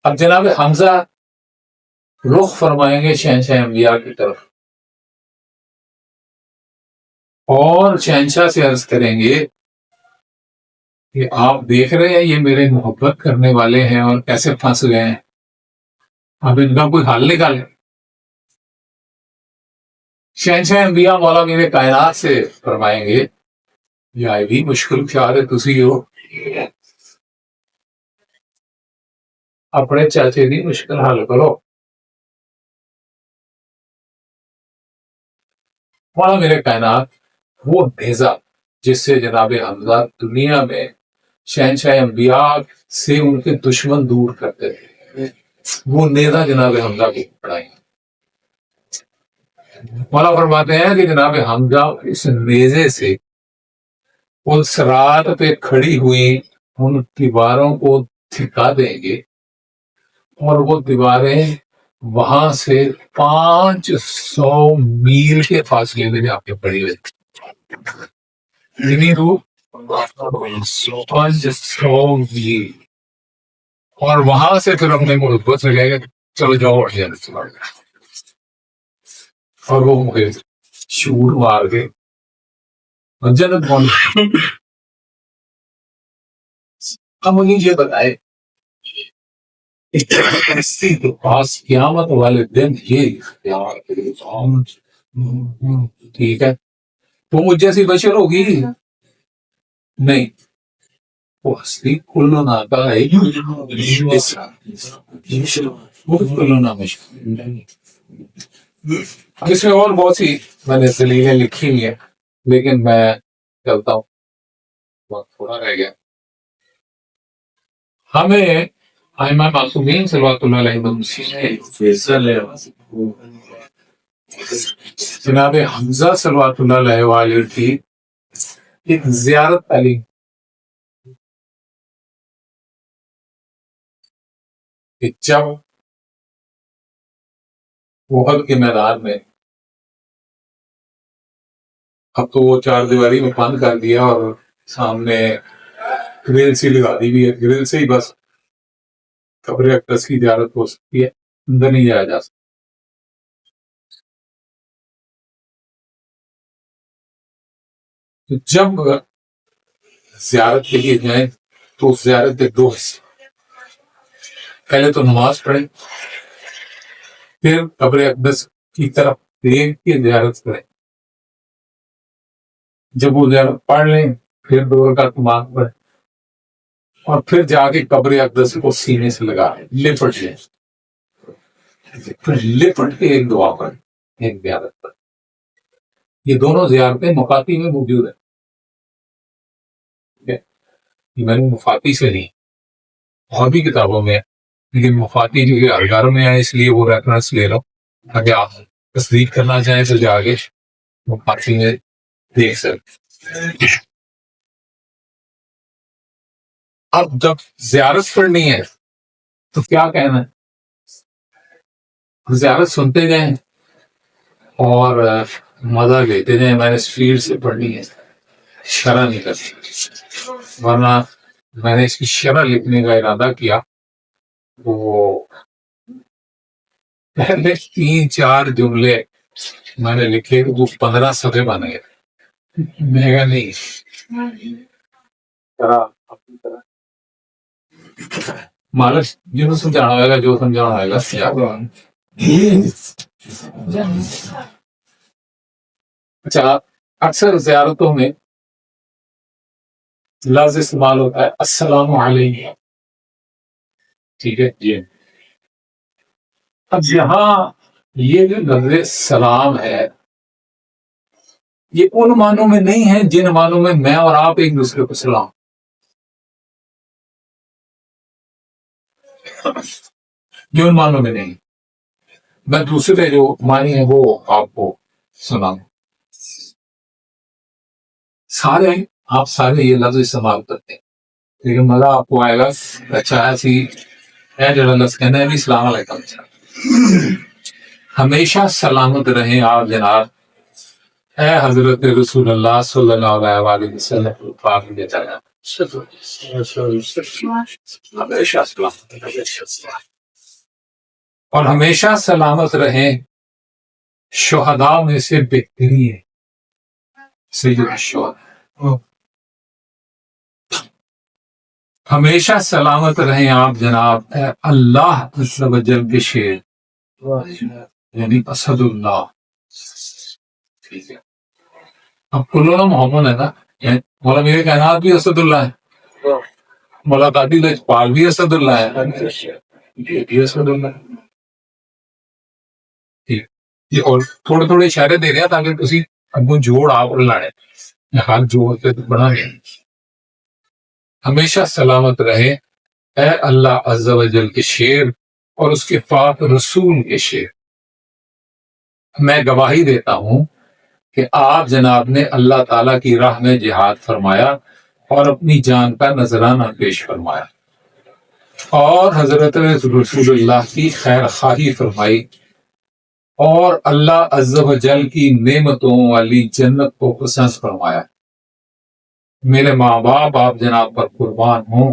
اب جناب حمزہ رخ فرمائیں گے شہنشاہ انبیاء کی طرف اور شہنشاہ سے عرض کریں گے کہ آپ دیکھ رہے ہیں یہ میرے محبت کرنے والے ہیں اور کیسے پھنس گئے ہیں، اب ان کا کوئی حل نکالیں۔ شہنشاہ انبیاء مولا میرے کائنات سے فرمائیں گے یہ بھی مشکل خیال ہے، تسی ہو اپنے چاچے کی مشکل حل کرو۔ مولا میرے کائنات وہ نیزہ جس سے جناب حمزہ دنیا میں شہنشاہ انبیاء سے ان کے دشمن دور کرتے تھے، وہ نیزہ جناب حمزہ کو پڑھائیں۔ مولا فرماتے ہیں کہ جناب حمزہ اس نیزے سے اس رات پہ کھڑی ہوئی ان دیواروں کو تھکا دیں گے اور وہ دیواریں وہاں سے 500 میل کے فاصلے میں جا کے پڑی ہوئی، یعنی وہ 500 میل، اور وہاں سے پھر اپنے ملک سے لگے گا چلو جاؤ اور وہ مجھے شور مار کے جنت پہنچ۔ اب مجھے یہ بتائے کے پاس قیامت والے دن یہ ٹھیک ہے تو مجھ جیسی بشر ہوگی نہیں، وہ ہستی کلنا کا ہے، وہ کلنا مشکل۔ اس میں اور بہت سی میں نے دلیلیں لکھی ہوئی ہیں لیکن میں چلتا ہوں، وقت تھوڑا رہ گیا۔ ہمیں ائمہ معصومین صلوات اللہ علیہ جناب حمزہ صلوات اللہ علیہ وآلہ کی ایک زیارت علی کہ جب احد کے میدان میں اب تو وہ چار دیواری میں بند کر دیا اور سامنے گرل سی لگا دی ہوئی ہے، گرل سے ہی بس قبر اقدس کی زیارت ہو سکتی ہے، اندر نہیں جایا جا سکتا۔ تو جب زیارت کے لیے جائیں تو اس زیارت کے دو حصے، پہلے تو نماز پڑھیں، پھر قبر اقدس کی طرف دیکھ کے زیارت کریں، جب وہ زیارت پڑھ لیں پھر 2 رکعت نماز پڑھیں اور پھر جا کے قبر اقدس کو سینے سے لگا لپٹ لیں، پھر لپٹ کے ایک دعا پڑھیں، ایک زیارت پڑھیں۔ یہ دونوں زیارتیں مفاتی میں موجود ہیں، یہ میں نے مفاتی سے نہیں، اور بھی کتابوں میں ہے لیکن مفاتی جو کہ ہر گھر میں ہے اس لیے وہ ریفرنس لے لو، اگر آپ تصدیق کرنا چاہیں تو جا کے مفاتی میں دیکھ سکتے۔ اب جب زیارت پڑھنی ہے تو کیا کہنا ہے، زیارت سنتے جائیں اور مزہ لیتے جائیں، میں نے اسپیڈ سے پڑھنی ہے، شرح نہیں کرتی، ورنہ میں نے اس کی شرح لکھنے کا ارادہ کیا وہ پہلے 3-4 جملے میں نے لکھے وہ 15 صفحے بن گئے، میں کہا نہیں اپنی طرح مالک جنہوں سمجھانا ہوئے گا، جو سمجھانا ہوئے گا۔ اچھا، اکثر زیارتوں میں لفظ استعمال ہوتا ہے السلام علیکم، ٹھیک ہے جی۔ اب یہاں یہ جو لفظ سلام ہے یہ ان معنوں میں نہیں ہے جن معنوں میں میں اور آپ ایک دوسرے کو سلام، جو ان معنوں میں نہیں، میں دوسرے جو معنی ہیں وہ آپ کو سناؤں۔ آپ سارے یہ لفظ استعمال کرتے ہیں لیکن مزہ آپ کو آئے گا اچھا ایسی ہے جو لفظ کہنا ہے بھی السلام علیکم، ہمیشہ سلامت رہیں آپ جناب، اے حضرت رسول اللہ صلی اللہ علیہ وآلہ وسلم۔ ہمیشہ سلامت رہیں، اور ہمیشہ سلامت رہیں شہداء میں سے بہترین سید الشہداء، ہمیشہ سلامت رہیں آپ جناب اے اللہ عز و جل کے شیر، یعنی اسد اللہ. ٹھیک ہے، اب کلنا محمد ہے نا، یعنی مولا میرے کائنات بھی اسد اللہ ہے، مولا قادری لجپال بھی اسد اللہ ہے، یہ بھی اسد اللہ ہے. ٹھیک، یہ اور تھوڑے تھوڑے اشارے دے رہے ہیں تاکہ کسی اگوں جوڑ آپ لانے حال جوڑ کے بنا گیا. ہمیشہ سلامت رہے اے اللہ عز و جل کے شیر اور اس کے پاک رسول کے شیر. میں گواہی دیتا ہوں کہ آپ جناب نے اللہ تعالیٰ کی راہ میں جہاد فرمایا اور اپنی جان کا نذرانہ پیش فرمایا اور حضرت رسول اللہ کی خیر خواہی فرمائی اور اللہ عز و جل کی نعمتوں والی جنت کو پسند فرمایا. میرے ماں باپ آپ جناب پر قربان ہوں.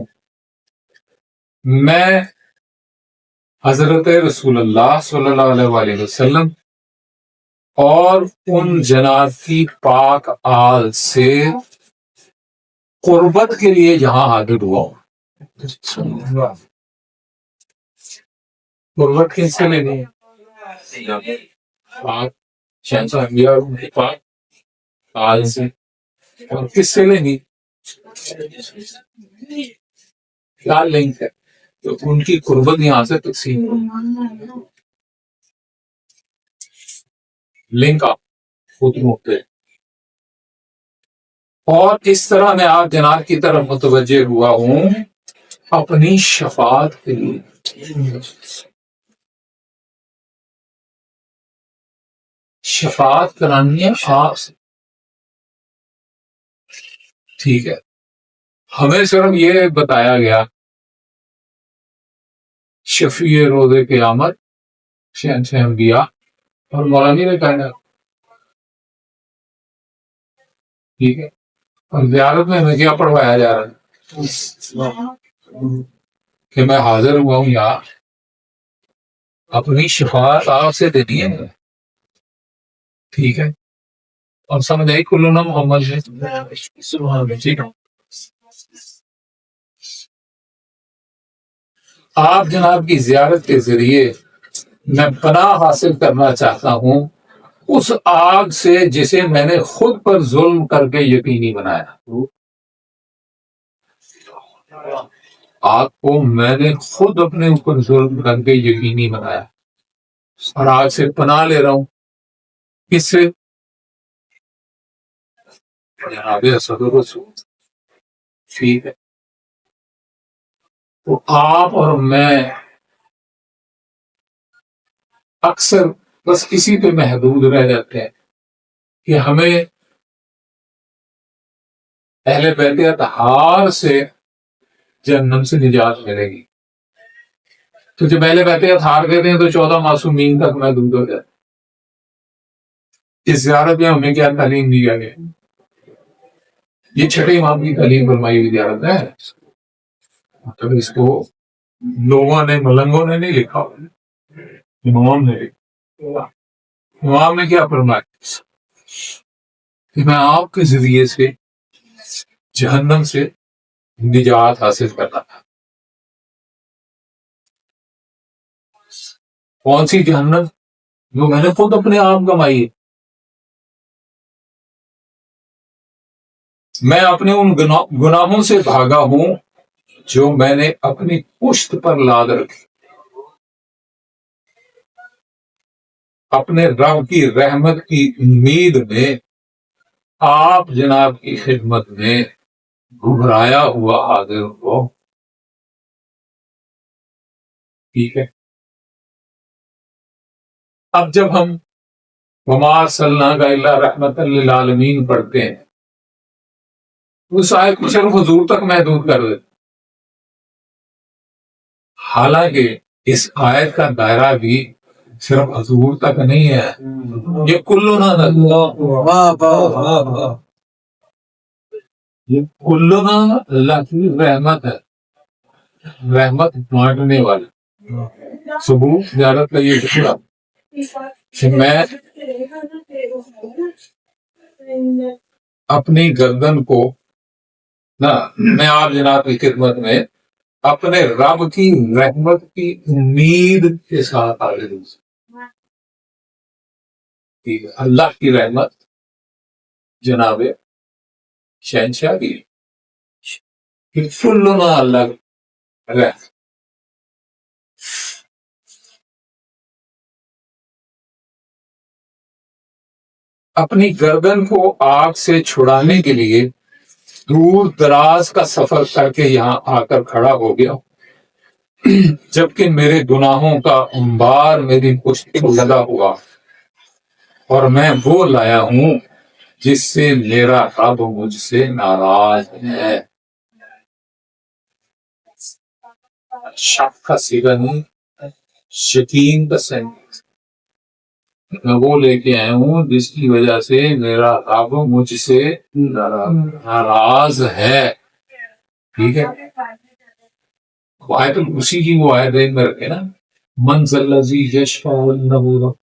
میں حضرت رسول اللہ صلی اللہ علیہ وآلہ وسلم اور ان جناب کی پاک آل سے قربت کے لیے جہاں حاضر ہوا ہوں. قربت کس سے لینی ہے؟ پاک شہنشاہ انبیاء اور ان کی پاک آل سے. اور کس سے لینی؟ کیا لنک ہے تو ان کی قربت یہاں سے تقسیم لنک آپ خود موقع. اور اس طرح میں آپ جناب کی طرف متوجہ ہوا ہوں اپنی شفاعت کے لیے. شفاعت کرانی ہے آپ سے. ٹھیک ہے، ہمیں صرف یہ بتایا گیا شفیع روز قیامت شہنشاہ انبیاء اور مولانا نے کہنا. ٹھیک ہے، اور زیارت میں ہمیں کیا پڑھوایا جا رہا ہے کہ میں حاضر ہوا ہوں یار اپنی شفاعت آپ سے دینی ہے. ٹھیک ہے، اور سمجھ آئی کلنا محمد ہے. ٹھیک ہے، آپ جناب کی زیارت کے ذریعے میں پناہ حاصل کرنا چاہتا ہوں اس آگ سے جسے میں نے خود پر ظلم کر کے یقینی بنایا. آگ کو میں نے خود اپنے اوپر ظلم کر کے یقینی بنایا اور آگ سے پناہ لے رہا ہوں. کس سے؟ جناب اسد الرسول. ٹھیک ہے، تو آپ اور میں اکثر بس اسی پہ محدود رہ جاتے ہیں کہ ہمیں اہل بیت اطہار سے جہنم سے نجات ملے گی. تو جب اہل بیت اطہار کہتے ہیں تو 14 معصومین تک محدود ہو جاتے. اس زیارت میں ہمیں کیا تعلیم دیا گیا؟ یہ چھٹے امام کی تعلیم فرمائی ہوئی زیارت ہے. مطلب اس کو لوگوں نے ملنگوں نے نہیں لکھا، امام نے لکھا. امام نے کیا فرمایا کہ میں آپ کے ذریعے سے جہنم سے نجات حاصل کرنا تھا. کون سی جہنم؟ جو میں نے خود اپنے آپ کمائی ہے. میں اپنے ان گناہوں سے بھاگا ہوں جو میں نے اپنی پشت پر لاد رکھی. اپنے رب کی رحمت کی امید میں آپ جناب کی خدمت میں گھبرایا ہوا حاضر ہو. ٹھیک ہے، اب جب ہم وما ارسلناک الا رحمۃ للعالمین پڑھتے ہیں اس آیت کو صرف حضور تک محدود کر دیتے، حالانکہ اس آیت کا دائرہ بھی صرف حضور تک نہیں ہے. یہ کلنا یہ کلنا اللہ کی رحمت ہے، رحمت بانٹنے والی. ثبوت زیادت کا یہ ٹکڑا کہ میں اپنی گردن کو نہ، میں آپ جناب کی خدمت میں اپنے رب کی رحمت کی امید کے ساتھ حاضر ہوں. اللہ کی رحمت جناب شہنشاہ کی کلنا اللہ رحمت. اپنی گردن کو آگ سے چھڑانے کے لیے دور دراز کا سفر کر کے یہاں آ کر کھڑا ہو گیا، جبکہ میرے گناہوں کا انبار میری پشت پر لگا ہوا، اور میں وہ لایا ہوں جس سے میرا رب مجھ سے ناراض ہے. شک کا سیگا نہیں، یقین کا سینس. میں وہ لے کے آیا ہوں جس کی وجہ سے میرا رب مجھ سے ناراض ہے. ٹھیک ہے، آیت اسی کی وہ آیت میں رکھے نا، من ذا الذی یشفع عنده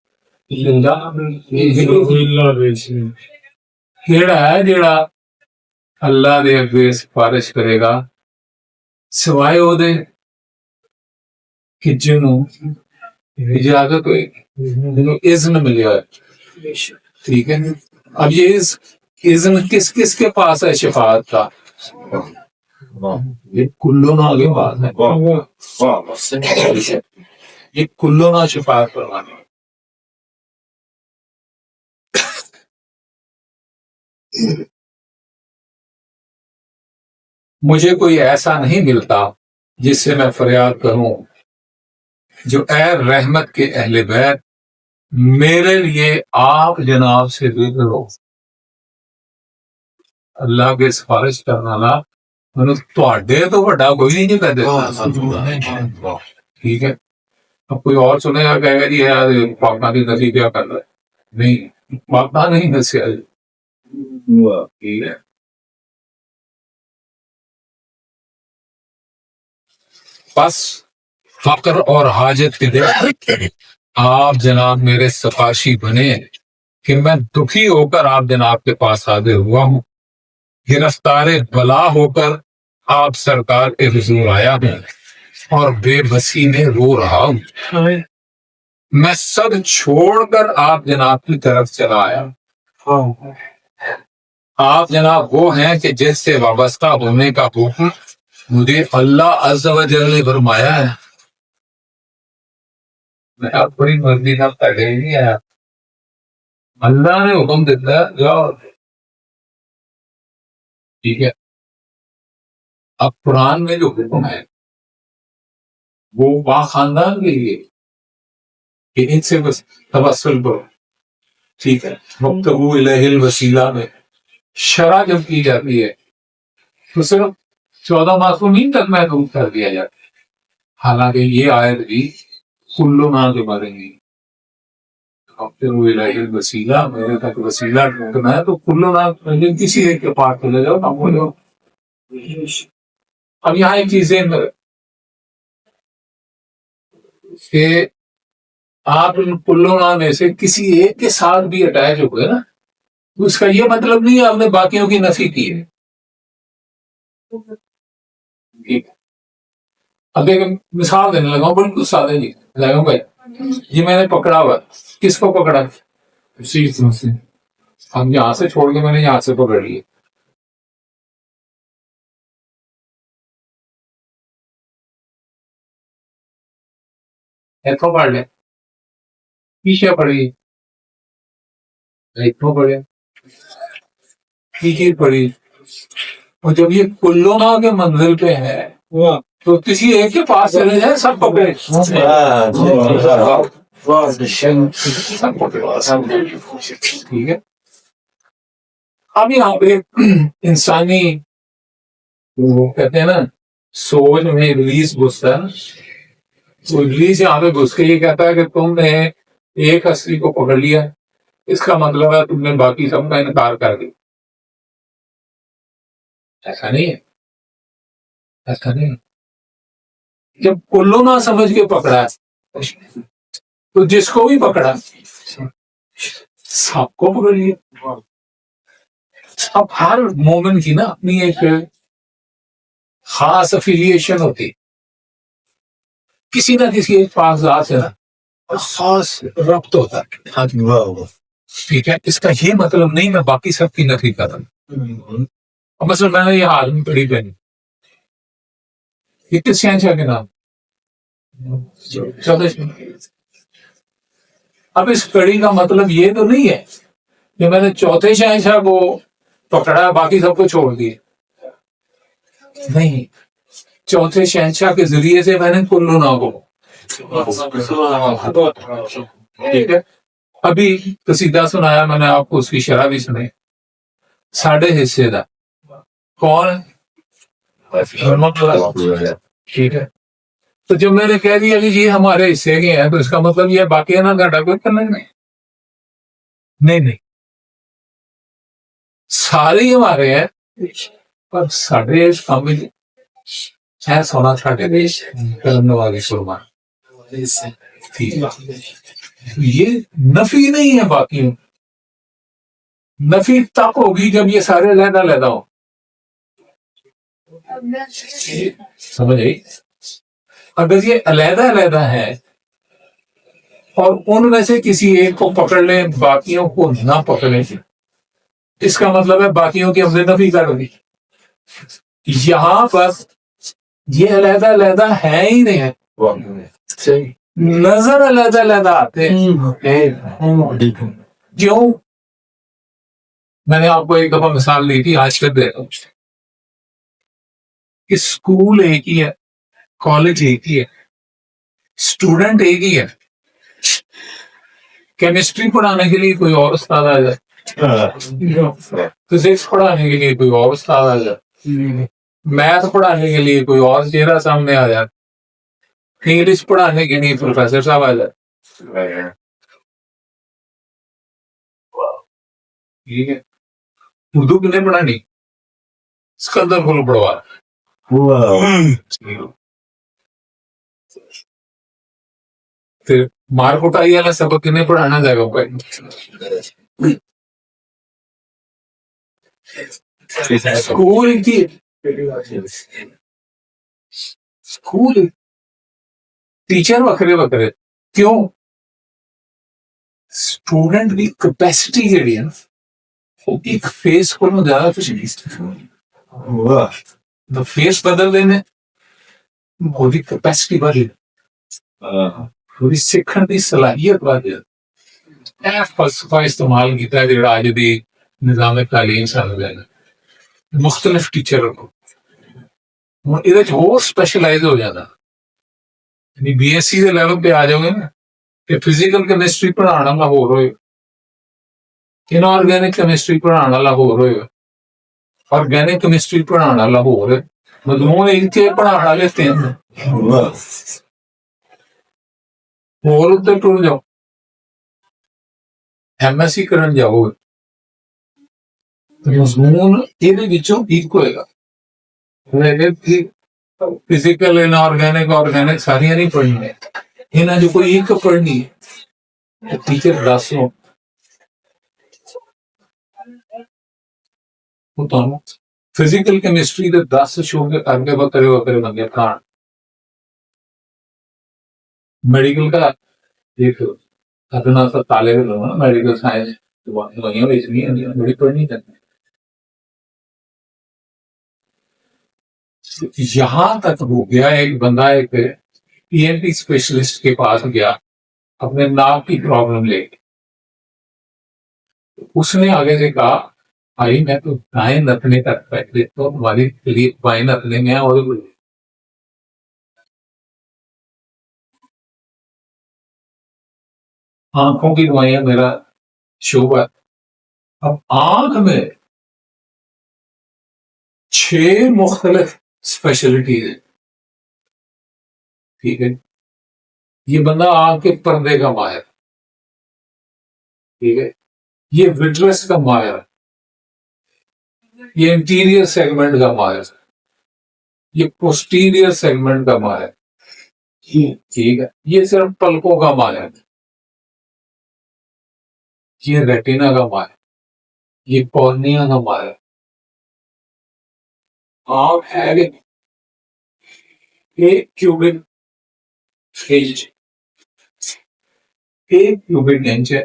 کیڑا ہے جڑا اللہ دے اگے سفارش کرے گا سوائے او دے کہ جنوں اجازت ہوئے، جنوں اذن ملیا ہے. ٹھیک ہے، اب یہ اذن کس کس کے پاس ہے شفاعت کا؟ یہ کلنا کے پاس ہے. یہ کلنا شفاعت کروانے. مجھے کوئی ایسا نہیں ملتا جس سے میں فریاد کروں جو اے رحمت کے اہل بیت میرے لیے آپ جناب سے ذکر ہو. اللہ کے سفارش کرنا لا تواڈے تو بڑا کوئی نہیں جی کہتے. ٹھیک ہے، اب کوئی اور سنے گا کہے گا جی یار پاکستان کی نسی کیا کر رہا ہے. نہیں، پاکستان نہیں نسیا. ٹھیک ہے، بس فقر اور حاجت کے دن آپ جناب میرے سفارشی بنے کہ میں دکھی ہو کر آپ جناب کے پاس حاضر ہوا ہوں، گرفتار بلا ہو کر آپ سرکار کے حضور آیا ہوں، اور بے بسی میں رو رہا ہوں. میں سب چھوڑ کر آپ جناب کی طرف چلا آیا. آپ جناب وہ ہیں کہ جس سے وابستہ ہونے کا حکم مجھے اللہ عز و جل نے فرمایا ہے. میں اپنی مرضی نہ پہلے نہیں آیا، اللہ نے حکم دیتا ہے جاؤ. ٹھیک ہے، اب قرآن میں جو حکم ہے وہ با خاندان کے لیے کہ ان سے بس توسل کرو. ٹھیک ہے، مبتغوا الیہ الوسیلہ میں شرع جب کی جاتی ہے تو صرف 14 معصومین تک محدود کر دیا جاتا ہے. حالانکہ یہ آیت بھی کلنا کے بارے میں مبتغوا الیہ الوسیلہ، میرے تک وسیلہ ڈھونڈنا ہے تو کلنا کسی ایک کے پاس چلے جاؤ کم ہو جاؤ. اب یہاں ایک چیز کہ آپ ان کلنا میں سے کسی ایک کے ساتھ بھی اٹیچ ہو گئے نا، تو اس کا یہ مطلب نہیں ہے آپ نے باقیوں کی نفی کی ہے. ٹھیک ہے، اب ایک مثال دینے لگا ہوں بالکل سادہ جی. لگا بھائی یہ میں نے پکڑا ہوا، کس کو پکڑا؟ ہم یہاں سے چھوڑ کے میں نے یہاں سے پکڑ لیے. ایتھوں پڑھ لیں، پیچھے پڑی، ایتھوں پڑھے، پیچھے پڑی. اور جب یہ کلنا کے منزل پہ ہے تو کسی ایک کے پاس چلے جائیں سب پکڑے. ٹھیک ہے، اب یہاں پہ انسانی وہ کہتے ہیں نا سوچ میں ابلیس گھستا ہے نا، تو ابلیس یہاں پہ گھس کے یہ کہتا ہے کہ تم نے ایک ہستی کو پکڑ لیا، اس کا مطلب ہے تم نے باقی سب کا انکار کر دیا. ایسا نہیں ہے، ایسا نہیں ہے. جب کلو نہ سمجھ کے پکڑا تو جس کو بھی پکڑا سب کو پکڑ لیا. اب ہر مومن کی نا اپنی ایک خاص افیلیشن ہوتی، کسی نہ کسی ایک پاک ذات سے نا خاص ربط ہوتا ہے. ٹھیک ہے، اس کا یہ مطلب نہیں میں باقی سب کی نفی کر رہا ہوں. اب مثلا میں نے یہ حال میں پڑھی پہنی، یہ کس شہنشاہ کے نام؟ چودہ شہنشاہ. اب اس کڑی کا مطلب یہ تو نہیں ہے کہ میں نے چوتھے شہنشاہ کو پکڑا باقی سب کو چھوڑ دیے. نہیں، چوتھے شہنشاہ کے ذریعے سے میں نے کلو نا کو. ٹھیک ہے، ابھی قصیدہ سنایا میں نے آپ کو، اس کی شرح بھی سنائی. ساڑھے حصے دا کون ہے؟ ٹھیک ہے، تو جب میں نے کہہ دیا کہ یہ ہمارے حصے کے ہیں تو اس کا مطلب یہ باقی ہے نا گھاٹا کوئی کرنا نہیں. نہیں، سارے ہی ہمارے ہیں، پر ساڑھے کام ہے سونا ساڑھے کرم نوازی سرما. یہ نفی نہیں ہے باقیوں، نفی تب ہوگی جب یہ سارے علیحدہ علیحدہ ہو. سمجھ آئی؟ اگر یہ علیحدہ علیحدہ ہے اور ان میں سے کسی ایک کو پکڑ لیں باقیوں کو نہ پکڑیں، اس کا مطلب ہے باقیوں کی ہم نے نفی کر دی. یہاں پر یہ علیحدہ علیحدہ ہے ہی نہیں ہے، نظر علیحدہ علیحدہ آتے ہیں. کیوں؟ میں نے آپ کو ایک دفعہ مثال دی تھی، آج تک دے رہا ہوں. اسکول ایک ہی ہے، کالج ایک ہی ہے، اسٹوڈنٹ ایک ہی ہے. کیمسٹری پڑھانے کے لیے کوئی اور استاد آ جائے، فزکس پڑھانے کے لیے کوئی اور استاد آ جائے، میتھ پڑھانے کے لیے کوئی اور چہرہ سامنے آ جائے، انگلش پڑھانے کے لیے پروفیسر صاحب آ جائے. ٹھیک ہے، اردو کتنے پڑھانی سکندر کو پڑھوا. پھر مار کٹائی والا سبق کتنے پڑھانا جائے گا؟ اسکول کی اسکول ٹیچر وکھرے وکھرے. کیوں؟ اسٹوڈنٹ کی کیپیسٹی جیڑی ہے نا ایک فیس کو زیادہ کچھ نہیں، فیس بدل دینے وہی کیپیسٹی بڑھ جائے، تھوڑی سیکھن کی صلاحیت بڑھ جائے. فلسفہ استعمال کیتا ہے جڑا اج دی نظام تعلیم سال گیا مختلف ٹیچر کو ہوں یہ ہور اسپیشلائز ہو جانا. یعنی بی ایس سی کے لیول پہ آ جاؤ گے نا کہ فزیکل کیمسٹری پڑھانا والا ہور ہوئے، انآرگینک کیمسٹری پڑھانا والا ہور ہوئے، آرگینک کیمسٹری پڑھانا والا ہور ہے. مضمون ایک کے پڑھانا والے تین ہور ادھر ٹر جاؤ، ایم ایس سی کرن جاؤ مضمون یہ ہوئے گا. فزیکل انآرگینک آرگینک ساری نہیں پڑھنی ہے، یہاں جو کوئی ایک پڑھنی ہے ٹیچر 10 ہو. فزیکل کیمسٹری کے 10 شو کے کر کے وکرے وکرے بندے پڑھان. میڈیکل کا ایک ادنا سا طالب علم ہے میڈیکل سائنس دوائیاں بیچنی ہیں بڑی پڑھنی کرنی. یہاں تک ہو گیا ایک بندہ ایک پی این ٹی اسپیشلسٹ کے پاس گیا اپنے ناک کی پرابلم لے کے. اس نے آگے سے کہا بھائی میں تو دائیں نتنے تک بیٹھ دیتا ہوں، تمہاری لیے بائیں نتنے میں اور آنکھوں کی دوائیاں میرا شعبہ. اب آنکھ میں 6 مختلف اسپیشلٹیز ہیں. ٹھیک ہے، یہ بندہ آنکھ کے پردے کا ماہر، ٹھیک ہے، یہ وٹرس کا ماہر، یہ انٹیریئر سیگمنٹ کا مال ہے، یہ پوسٹیریئر سیگمنٹ کا مال ہے، ٹھیک ہے، یہ صرف پلکوں کا مال ہے، یہ ریٹینا کا مال ہے، یہ کارنیا کا مال ہے، آپ ہے ایک کیوبک انچ، ایک کیوبک انچ ہے،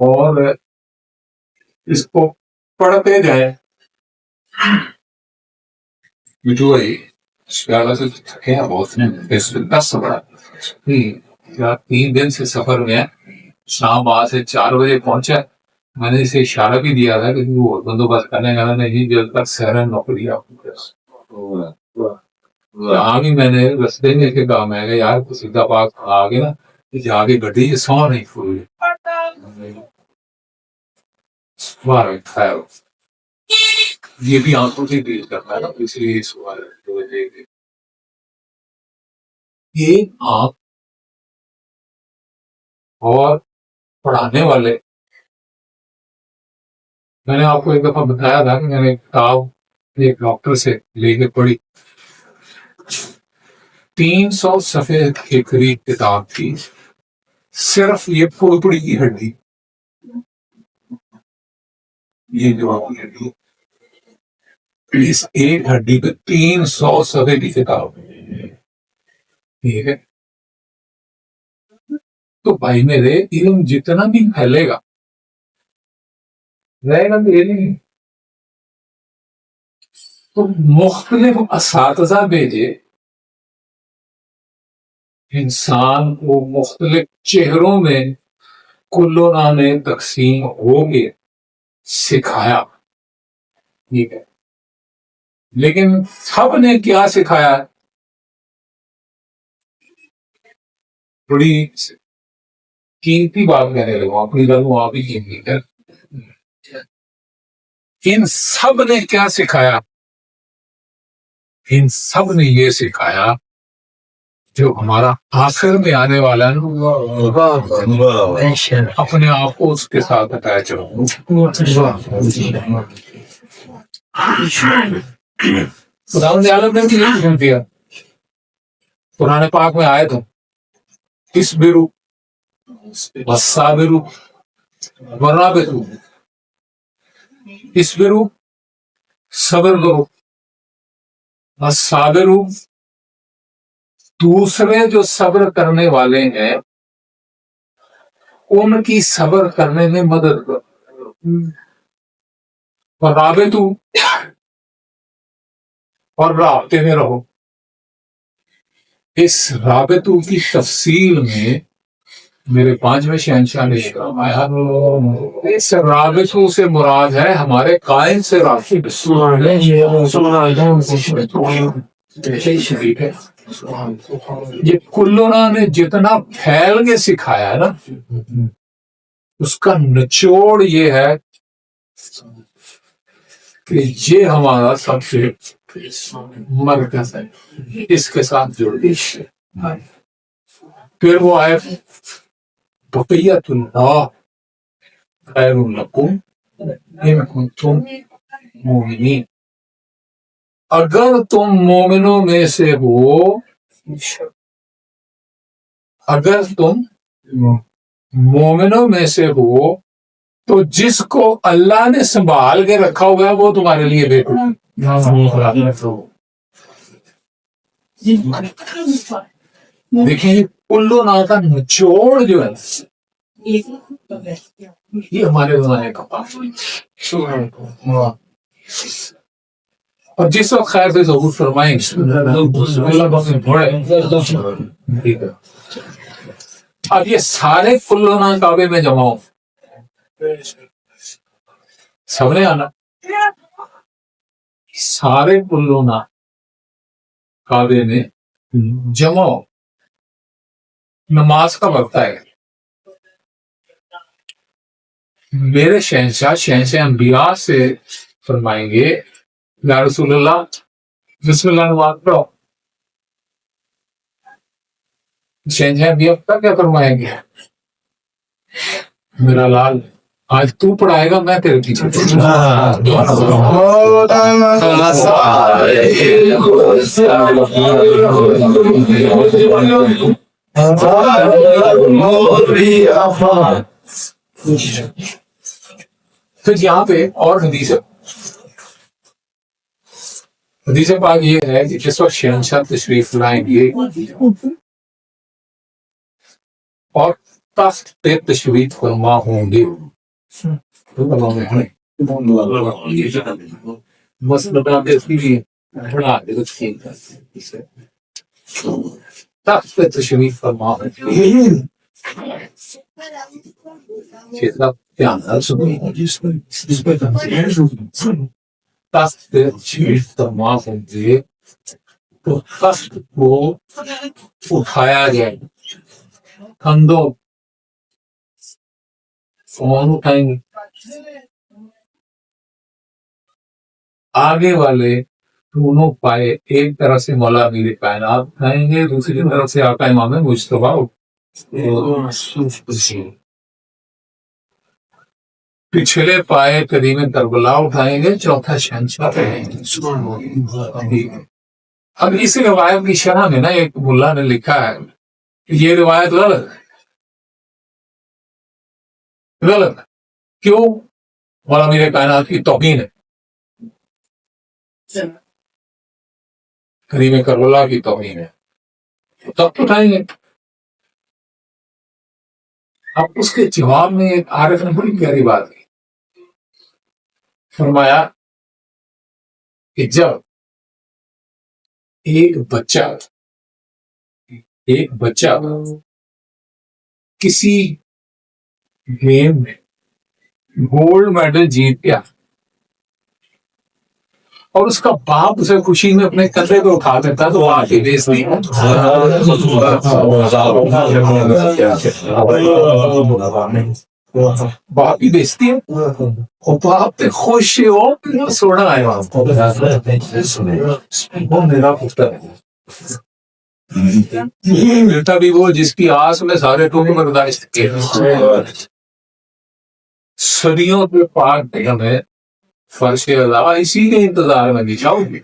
اور اس کو پڑھتے جائیں مٹھو بھائی شکارا سے تھکے ہیں بہت نے، اس میں 10 بڑا 3 دن سے سفر میں ہے، شام آج سے 4 بجے پہنچا، میں نے اسے اشارہ بھی دیا تھا کہ وہ بندوبست کرنے کا نہیں جب تک سہرن نوکری آپ یہاں بھی میں نے رستے میں سے کہا میں کہ یار سیدھا پاک آگے نا جا کے گڈی سو نہیں پھول یہ بھی آنکھوں سے ڈیل کرنا ہے نا، اس لیے سوال ایک آنکھ اور پڑھانے والے، میں نے آپ کو ایک دفعہ بتایا تھا کہ میں نے کتاب ایک ڈاکٹر سے لے کے پڑھی، 300 صفحے کے قریب کتاب تھی، صرف یہ پھوپڑی کی ہڈی، یہ جو آپ کی ہڈی، اس ایک ہڈی پہ 300 صفحے کی کتاب، ٹھیک ہے، تو بھائی میرے علم جتنا بھی پھیلے گا رہے گا تو یہ نہیں، تو مختلف اساتذہ بھیجے، انسان کو مختلف چہروں میں کلونا نے تقسیم ہو کے سکھایا، ٹھیک ہے، لیکن سب نے کیا سکھایا، بڑی قیمتی بات کہنے لگا، اپنی لگوں آپ ہی قیمتی کر، ان سب نے کیا سکھایا، ان سب نے یہ سکھایا جو ہمارا آخر میں آنے والا اپنے آپ کو اس کے ساتھ اٹیچ رہو، خداوند عالم نے بھی یہی حکم دیا، قرآن پاک میں آئے تھے اصبروا والصابروا والرابطوا، اصبروا صبر کرو، والصابروا دوسرے جو صبر کرنے والے ہیں ان کی صبر کرنے میں مدد کرو، والرابطوا اور رابطے میں رہو، اس رابطوں کی تفصیل میں میرے 5ویں شہنشاہ نے فرمایا اس رابطوں سے مراد ہے ہمارے قائم سے رابطے، یہ کلونا نے جتنا پھیل کے سکھایا ہے نا اس کا نچوڑ یہ ہے کہ یہ ہمارا سب سے مرکز ہے، اس کے ساتھ جڑ گئی، پھر وہ آئے بقیت اللہ خیر لکم ان کنتم مومنین، اگر تم مومنوں میں سے ہو، اگر تم مومنوں میں سے ہو تو جس کو اللہ نے سنبھال کے رکھا ہوا ہے وہ تمہارے لیے بہتر ہے۔ دیکھیں کلو نا کا نچوڑ جو ہے یہ ہمارے زمانے کا اور جس وقت خیر سے ضرور فرمائیں ٹھیک ہے، اب یہ سارے کلونا کعبے میں جمع ہوں، سب نے آنا، سارے کلونا کعبے میں جمع ہو، نماز کا وقت ہے، میرے شہنشاہ انبیاء سے فرمائیں گے یا رسول اللہ بسم اللہ نماز پڑھو، شہنشاہ انبیاء کا کیا فرمائیں گے، میرا لال آج تو پڑھائے گا میں تیرے پیچھے پھر یہاں پہ اور حدیث پاک یہ ہے کہ جس وقت شہنشاہ تشریف لائیں گے اور تخت پہ تشریف فرما ہوں گے، تخت پہ تشریف فرما ہوں گے، تخت پہ تشریف فرما ہوں گے تو تخت کو اٹھایا جائے، کندھوں کون اٹھائیں گے؟ آگے والے دونوں پائے ایک طرف سے مولا امیر کائنات اٹھائیں گے، دوسری طرف سے آقا امام مجتبیٰ پچھلے پائے کریم کربلا اٹھائیں گے، چوتھا شہنشاہ اٹھائیں گے۔ اب اس روایت کی شرح میں نا ایک ملا نے لکھا ہے کہ یہ روایت غلط ہے۔ کیوں؟ مولا امیر کائنات کی توہین ہے، کریم کربلا کی توہین ہے، تب اٹھائیں گے۔ اب اس کے جواب میں ایک عارف نے بڑی پیاری بات کی، فرمایا کہ جب ایک بچہ کسی گیم میں گولڈ میڈل جیت گیا اور اس کا باپ اسے خوشی میں اپنے کندھے پہ اٹھا دیتا تو باپ کی بےزتی ہے، باپ کی بےزتی ہے، اور باپ پہ خوش ہو سونا آئے میرا پتر ہے، بیٹا بھی وہ جس کی آس میں سارے ٹوٹے برداشت کیے، صدیوں پہ پاک بیگم ہے، فرش اعلیٰ اسی کے انتظار میں بھی جاؤ گی۔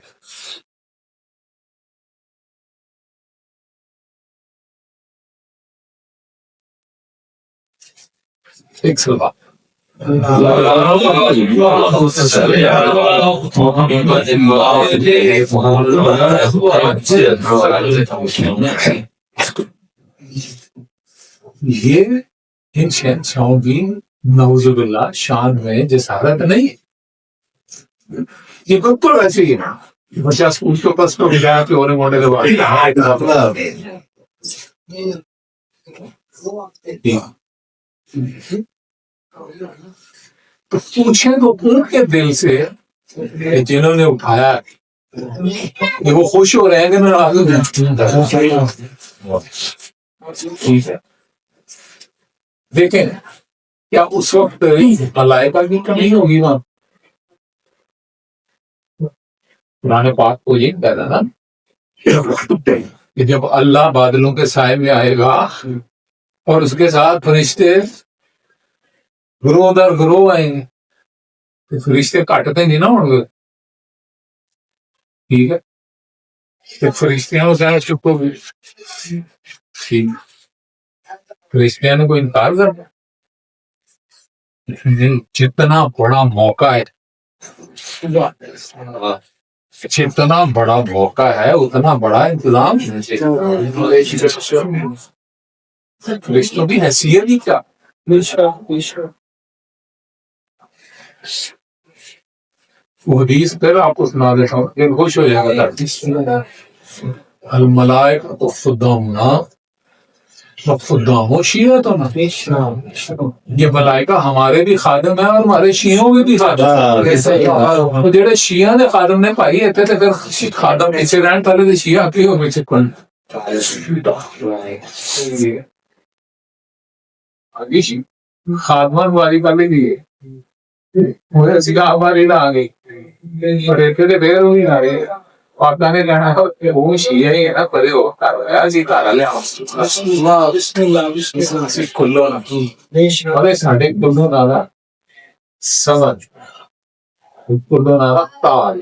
ایک سلوات یہ ان شہنشاہوں کی نعوذ باللہ شان میں جسارت نہیں، یہ بالکل ایسے ہی نا بچہ اسکول کے پاس کو گیا کہ ہونے موڑے کے بعد تو پوچھیں تو ان کے دل سے جنہوں نے اٹھایا کہ وہ خوش ہو رہے ہیں کہ ناراض ہو گئے؟ ٹھیک ہے، دیکھیں کیا اس وقت ملائکہ کی کمی ہوگی وہاں؟ قرآن پاک کو یہ کہتا نا کہ جب اللہ بادلوں کے سائے میں آئے گا اور اس کے ساتھ فرشتے گروہ در گروہ آئیں گے، تو فرشتے کاٹتے نہیں نا ہوں گے، ٹھیک ہے، تو فرشتیاں سے چپ ہو گئی، فرشتیاں نے کوئی انکار کرنا؟ جتنا بڑا موقع ہے اتنا بڑا انتظام، فرشتوں کی حیثیت ہی کیا، وہ حدیث پھر آپ کو سنا دیتا ہوں، دل خوش ہو جائے گا۔ الملائکۃ خدامنا خدام شیعتنا، یہ ملائکہ ہمارے بھی خادم ہیں اور ہمارے شیعوں کے بھی خادم ہیں، جڑے شیعہ نے خادم نے پائی ہوتے تھے پھر خادم پیچھے رہن پہلے تو شیعہ کی ہو پیچھے کون خادمان والی پہلے دیئے مجھے سکھا ہماری نہ آگئی اور ایتے تھے پھر ہوئی نہ رہے پاکتا نے کہنا ہے کہ وہ شیعہ ہی ہے نا پڑے ہو ایسی کارا لے بسم اللہ کھلو نا اور ساڑھے کھلو نا سمجھ بالکل تال.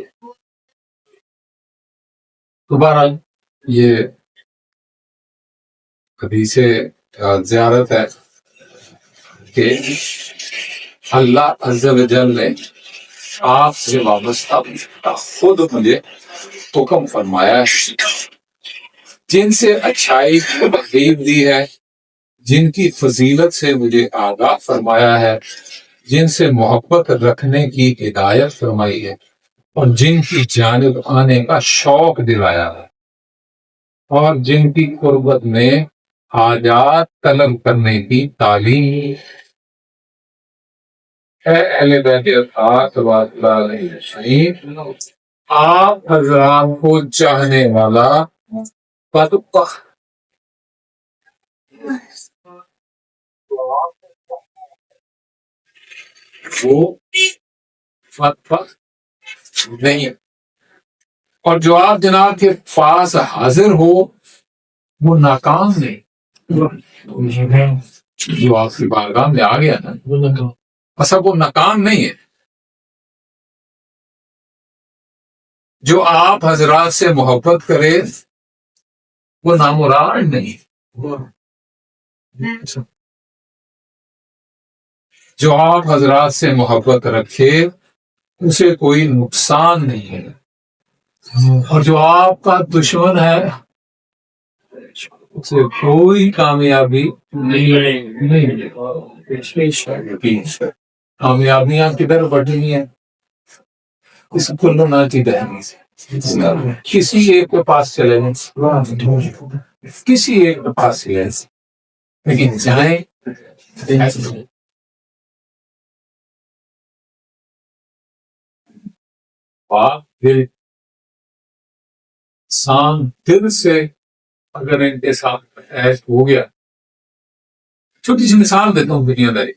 تو بہرحال یہ حدیث زیارت ہے کہ اللہ عز و جل نے آپ سے وابستہ خود مجھے حکم فرمایا ہے، جن سے اچھائی کی ترغیب دی ہے، جن کی فضیلت سے مجھے آگاہ فرمایا ہے، جن سے محبت رکھنے کی ہدایت فرمائی ہے، اور جن کی جانب آنے کا شوق دلایا ہے، اور جن کی قربت میں حاجات طلب کرنے کی تعلیم. اے اہل بیت اطہار تبارک اللہ علیہ وسلم، آپ حضرات کو چاہنے والا بدبخت وہ بدبخت نہیں ہے، اور جو آپ جناب کے پاس حاضر ہو وہ ناکام نہیں. جو آپ کی بارگاہ میں آ گیا نا اصل وہ ناکام نہیں ہے. جو آپ حضرات سے محبت کرے وہ نامراد نہیں. جو آپ حضرات سے محبت رکھے اسے کوئی نقصان نہیں ہے، اور جو آپ کا دشمن ہے اسے کوئی کامیابی نہیں. کامیابیاں کدھر بڑھنی ہیں؟ اس کو نہ کی دہلی سے کسی ایک کے پاس چلے جائیں، کسی ایک کے پاس چلے جائیں، لیکن جائیں دل انسان دل سے اگر ان کے ساتھ ایش ہو گیا. چھوٹی سی مثال دیتا ہوں دنیا داری.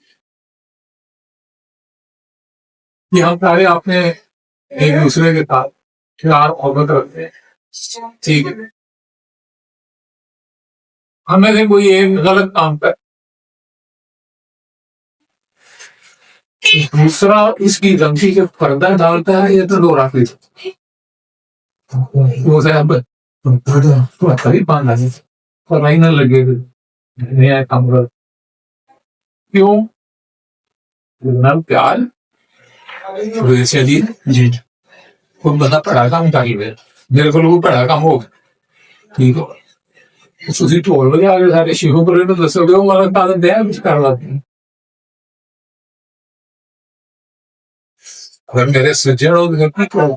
یہ ہم سارے اپنے ایک دوسرے کے ساتھ پیار محبت رکھتے ہیں، ٹھیک ہے. ہمیں سے کوئی ایک غلط کام کر، دوسرا اس کی غلطی کے پردہ ڈالتا ہے، یہ تو دو راکھی وہ قریب باندھا پڑھائی نہ لگے گا نیا کام کر. کیوں؟ پیار جی کوئی بندہ پڑھا کام کر لے، میرے کو لوگ پڑھا کام ہو ٹھیک ہو اسی ٹول بجے آگے سارے شیخوں پر دسو گے وہ تعلیم دیا کچھ کر لاتے ہیں. اگر میرے سجن ہو تو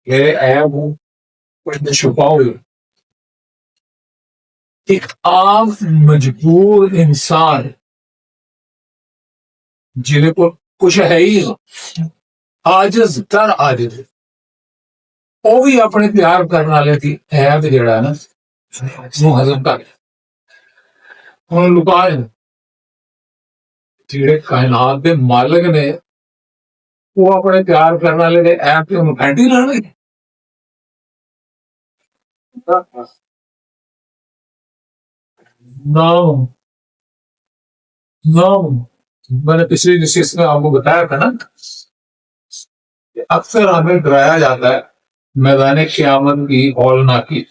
میرے عیب ہوں کوئی چھپاؤ. ایک عام مجبور انسان جنہیں کو کچھ ہے ہی عاجز تر عاجز وہ بھی اپنے پیار کرنے والے کی عیب جڑا ہے نا وہ ہضم کر انہوں لکا جڑے کائنات کے مالک نے وہ اپنے پیار کرنے والے نے ایپ سے پھینٹ ہی لانے. میں نے پچھلی نشست میں آپ کو بتایا تھا نا کہ اکثر ہمیں ڈرایا جاتا ہے میدان قیامت کی ہولناکی.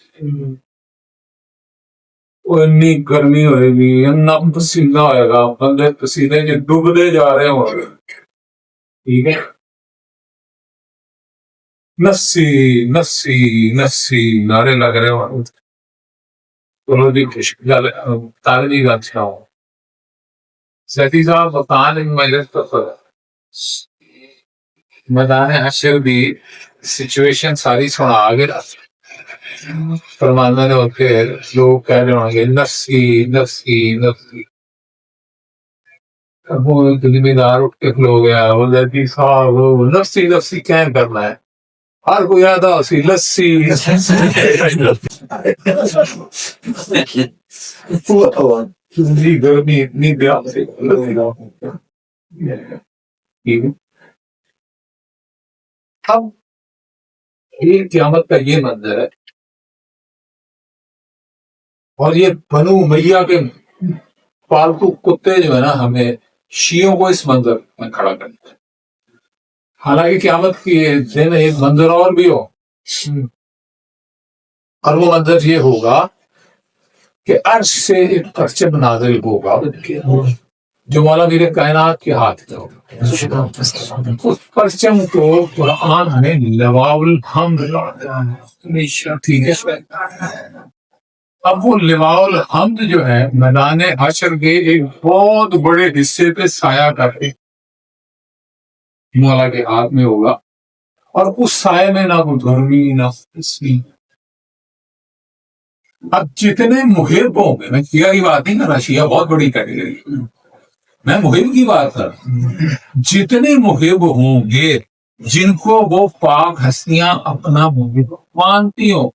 اتنی گرمی ہوئے گی، اتنا پسینہ ہوئے گا، بندے پسینے کے ڈوبتے جا رہے ہوں گے، ٹھیک ہے. نسی نسی نسی نعرے لگ رہے ہوں. چلو جی تارے جی گل سناؤ سیٹی صاحب بتان مجلس میدان حشر بھی سچویشن ساری سنا گیا. فرمانا نے ہوتے لوگ کہہ رہے ہوں گے نفسی نفسی نفسی. وہ ذمہ دار اٹھ کے کھلو گیا بولے جی صاحب نفسی نفسی کیا کرنا ہے، ہر کوئی آتا اسی لسی گرمی اتنی اب یہ قیامت کا یہ منظر ہے. اور یہ بنو امیہ کے پالتو کتے جو ہے نا ہمیں شیعوں کو اس منظر میں کھڑا کرتا ہے. حالانکہ قیامت کے دن ایک منظر اور بھی ہو، اور وہ منظر یہ ہوگا کہ عرش سے ایک پرچم نازل ہوگا جو مولا میر کائنات کے ہاتھ میں ہوگا. اس پرچم کو قرآن نے لواء الحمد ٹھیک ہے. اب وہ لواء الحمد جو ہے میدان حشر کے ایک بہت بڑے حصے پہ سایہ کر کے مولا کے ہاتھ میں ہوگا، اور اس سائے میں نہ کوئی گرمی نہ تسلیم. اب جتنے محب ہوں گے، میں شیعہ کی بات نہیں کر رہا، شیعہ بہت بڑی کیٹیگری، میں محب کی بات کر رہا ہوں. جتنے محب ہوں گے جن کو وہ پاک ہستیاں اپنا محب مانتی ہوں،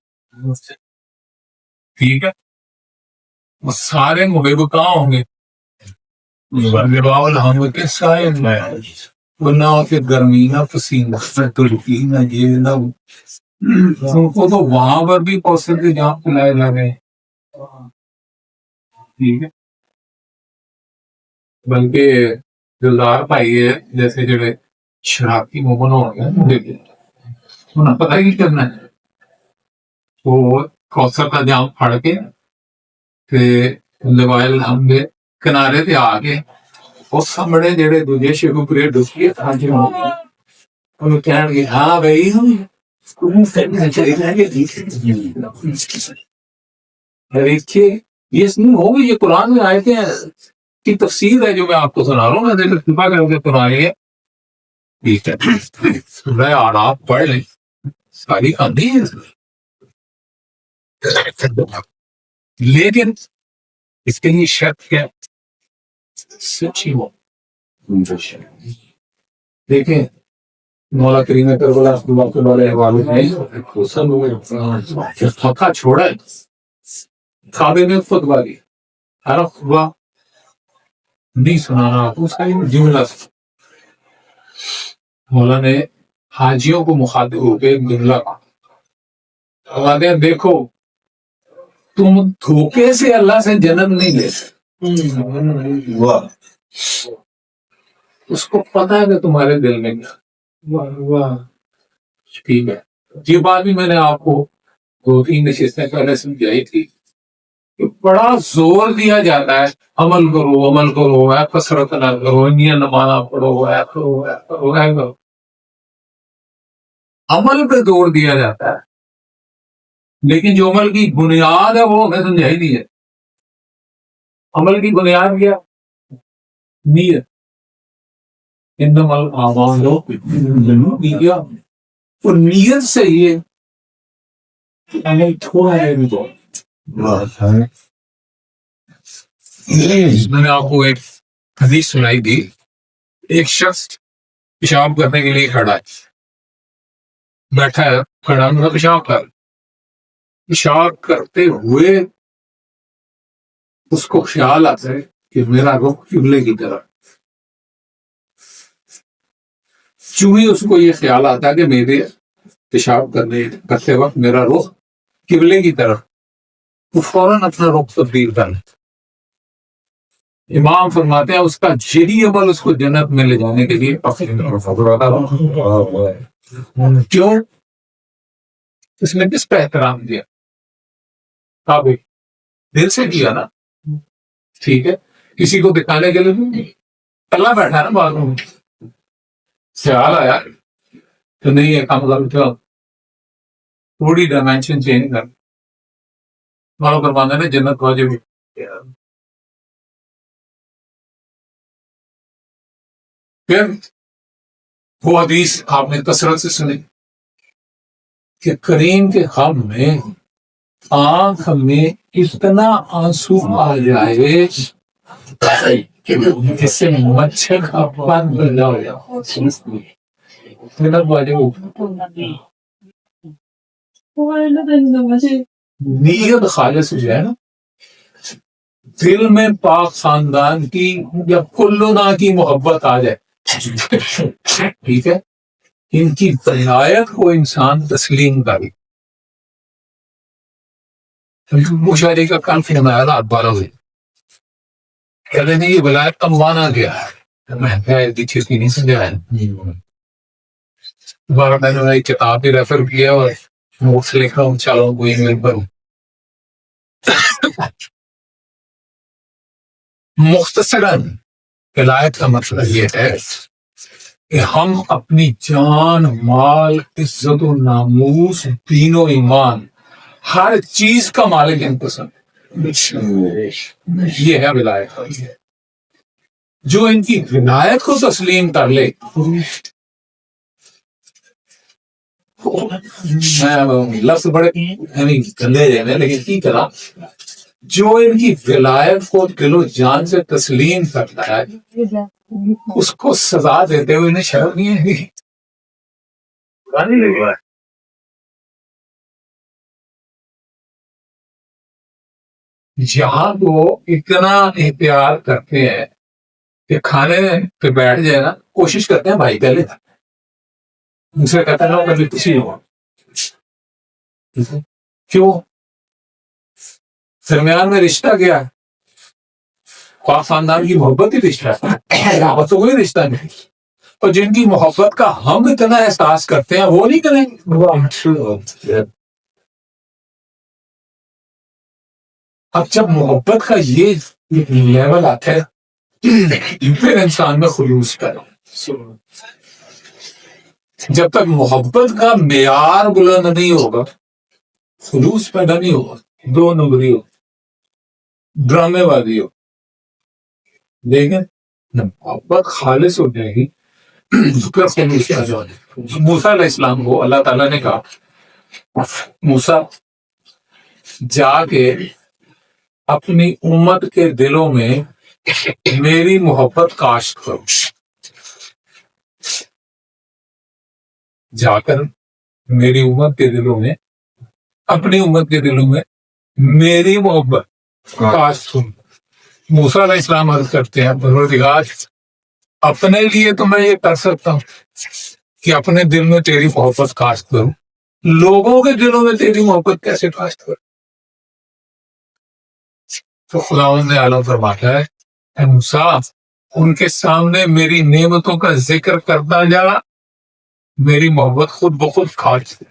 ٹھیک ہے، وہ سارے محب کہاں ہوں گے؟ لواء الحمد کے سائے میں. وہ نہ کہ گرمی نہ پسینہ نہ تلخی نہ یہ نہ ان کو تو وہاں پر بھی کوثر کے جام پلائے جا رہے ہیں، ٹھیک ہے. بلکہ دلدار بھائی ہے جیسے جڑے شرابی مومن ہو گئے، انہیں پتہ ہی کرنا ہے. وہ کوثر کا جام پھڑ کے لواء الحمد کے کنارے تے آ کے اس سامنے جڑے دوجے شیخو پرے ڈسکے حاجی انہوں کہنے گے ہاں بھائی دیکھیے یہ نہیں ہوگی، یہ قرآن میں آیتیں کی تفسیر ہے جو میں آپ کو سنا رہا ہوں. میں دل اتفاق کر کے سنائی ہے، ٹھیک ہے. سورہ اعراف پڑھ لیں، ساری آندھی ہے، لیکن اس کے لیے شرط کیا؟ سچی ہو. دیکھیں مولا کریم کربلا صلی اللہ علیہ وسلم نے خطا چھوڑا ہے، کعبے میں خطبہ دی، ہر خطبہ نہیں سنانا آپ اس کا جملہ. مولا نے حاجیوں کو مخاطب ہو کے ایک جملہ کہتے ہیں دیکھو تم دھوکے سے اللہ سے جنت نہیں لے سکتے. اس کو پتا ہے کہ تمہارے دل میں کیا. ٹھیک ہے، یہ بات بھی میں نے آپ کو 2-3 نشستیں پہلے سمجھائی تھی کہ بڑا زور دیا جاتا ہے عمل کرو عمل کرو، اے کثرت نہ کرو، انیاں نمازاں پڑھو، اے کرو اے کرو اے کرو. عمل پہ زور دیا جاتا ہے، لیکن جو عمل کی بنیاد ہے وہ ہمیں سمجھائی نہیں ہے. عمل کی بنیاد کیا؟ نیت. انما الاعمال بالنیات. اور نیت سے یہ عمل تھوڑا ہے بھی تو. میں نے آپ کو ایک حدیث سنائی تھی، ایک شخص پیشاب کرنے کے لیے کھڑا ہے، بیٹھا ہے، کھڑا ہے، پیشاب کر پیشاب کرتے ہوئے اس کو خیال آتا ہے کہ میرا رخ قبلے کی طرف. چوں ہی اس کو یہ خیال آتا ہے کہ میرے پیشاب کرتے وقت میرا رخ قبلے کی طرف، وہ فوراً اپنا رخ تبدیل کر لیتا. امام فرماتے ہیں اس کا یہی عمل اس کو جنت میں لے جانے کے لیے کیوں؟ اس نے کس کا احترام دیا؟ کعبے دل سے کیا نا، ٹھیک ہے. کسی کو دکھانے کے لیے اللہ بیٹھا نا بعد میں خیال آیا تو نہیں ہے کام کرتا، تھوڑی ڈائمینشن چینج کر مارو فرمانے نے جنت واجب. پھر وہ حدیث آپ نے کثرت سے سنی کہ کریم کے غم میں آنکھ میں اتنا آنسو آ جائے جس سے مچھر کا پن پیدا ہو جائے. جنت واجب. نیت خالص ہو جائے نا، دل میں پاک خاندان کی یا کلنا کی محبت آ جائے، ٹھیک ہے، ان کی ولایت کو انسان تسلیم کرے. مشاہدے کا کل فرمایا رات 12 بجے کہتے ہیں یہ ولایت کا معنی کیا ہے؟ میں دی چیز کی نہیں سمجھایا دوبارہ میں نے ایک کتاب بھی ریفر کیا اور نوٹس لکھ رہا ہوں چالوں کو ای میل پر مختصراً ولایت کا مطلب یہ ہے کہ ہم اپنی جان مال عزت و ناموس دین و ایمان ہر چیز کا مالک ان پسند یہ ہے ولایت جو ان کی ولایت کو تسلیم کر لے لفظ بڑے گندے رہے لیکن کی کرا جو ان کی ولایت کو دل و جان سے تسلیم کرتا ہے اس کو سزا دیتے ہوئے انہیں شرم نہیں ہے یہاں تو اتنا احتیاط کرتے ہیں کہ کھانے پہ بیٹھ جائے نا کوشش کرتے ہیں بھائی پہلے دوسرے کہتا ہے کبھی کسی ہوا کیوں درمیان میں رشتہ کیا ہے خواہ خاندان کی محبت ہی رشتہ ہے محبت تو کوئی رشتہ نہیں اور جن کی محبت کا ہم اتنا احساس کرتے ہیں وہ نہیں کریں گے اب جب محبت کا یہ لیول آتا ہے پھر انسان میں خلوص پیدا جب تک محبت کا معیار بلند نہیں ہوگا خلوص پیدا نہیں ہوگا دو نمبری ہو ڈرامے بازی ہو لیکن محبت خالص ہو جائے گی موسیٰ علیہ السلام کو اللہ تعالیٰ نے کہا موسیٰ جا کے اپنی امت کے دلوں میں میری محبت کاشت کرو جا کر میری امت کے دلوں میں اپنی امت کے دلوں میں میری محبت کاشت کرو موسیٰ علیہ السلام عرض کرتے ہیں پروردگار اپنے لیے تو میں یہ کر سکتا ہوں کہ اپنے دل میں تیری محبت کاشت کروں لوگوں کے دلوں میں تیری محبت کیسے کاشت کروں تو خداوند نے اعلیٰ فرماتا ہے اے موسیٰ ان کے سامنے میری نعمتوں کا ذکر کرتا جا میری محبت خود بخود کھاٹ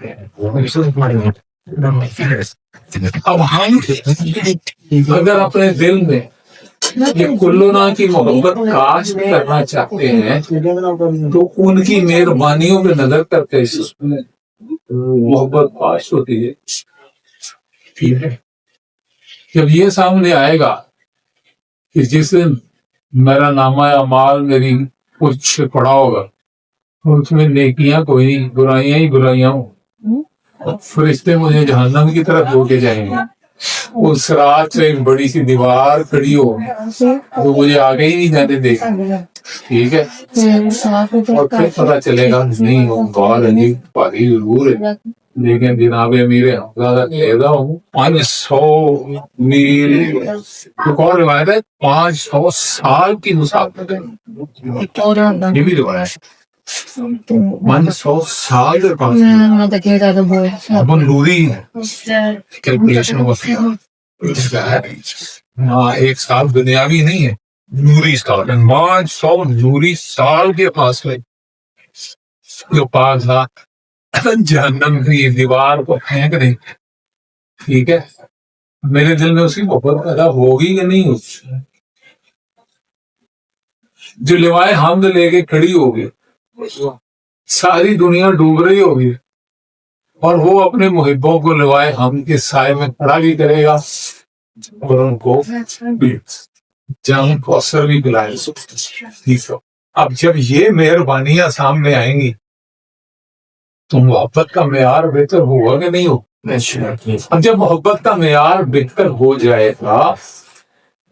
اب ہم اگر اپنے دل میں یہ کلونا کی محبت کاشت کرنا چاہتے ہیں تو ان کی مہربانیوں پہ نظر کرتے ہیں محبت کاشت ہوتی ہے ٹھیک ہے جب یہ سامنے آئے گا کہ جس دن میرا نامہ اعمال میری کچھ پڑا ہوگا اس میں نیکیاں کوئی نہیں برائیاں ہی برائیاں ہوں فرشتے مجھے جہنم کی طرف لے کے جائیں گے اس رات سے ایک بڑی سی دیوار کھڑی ہو تو مجھے آگے ہی نہیں جانے دے گا ٹھیک ہے اور پھر پتا چلے گا نہیں بہت عجیب پاری ضرور ہے لیکن جناب امیر حمزہ لیدا ہوں 500 میل تو کون روایت ہے 500 سال کی مسافت یہ بھی روایت 500 سال کے پاس اب نوری کیلکولیشن ہاں ایک سال دنیاوی نہیں ہے نوری سال 500 نوری سال کے پاس میں جو پاس تھا جہنم کی دیوار کو پھینک دیں ٹھیک ہے میرے دل میں اس کی محبت پیدا ہوگی کہ نہیں ہوگی جو لوائے حمد لے کے کھڑی ہوگی ساری دنیا ڈوب رہی ہوگی اور وہ اپنے محبوں کو لوائے حمد کے سائے میں کھڑا بھی کرے گا اور ان کو جان کو اثر بھی پلائے اب جب یہ مہربانیاں سامنے آئیں گی تو محبت کا معیار بہتر ہوگا کہ نہیں ہوگا اب جب محبت کا معیار بہتر ہو جائے گا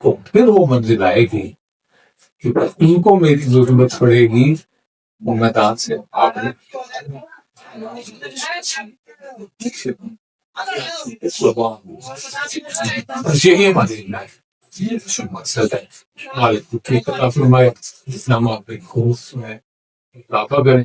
تو پھر وہ منزل آئے گی کہ ان کو میری ضرورت پڑے گی وہ میدان سے آگے یہی ہماری مقصد ہے مالک فرمائے اسلام آپ خوف میں اضافہ کریں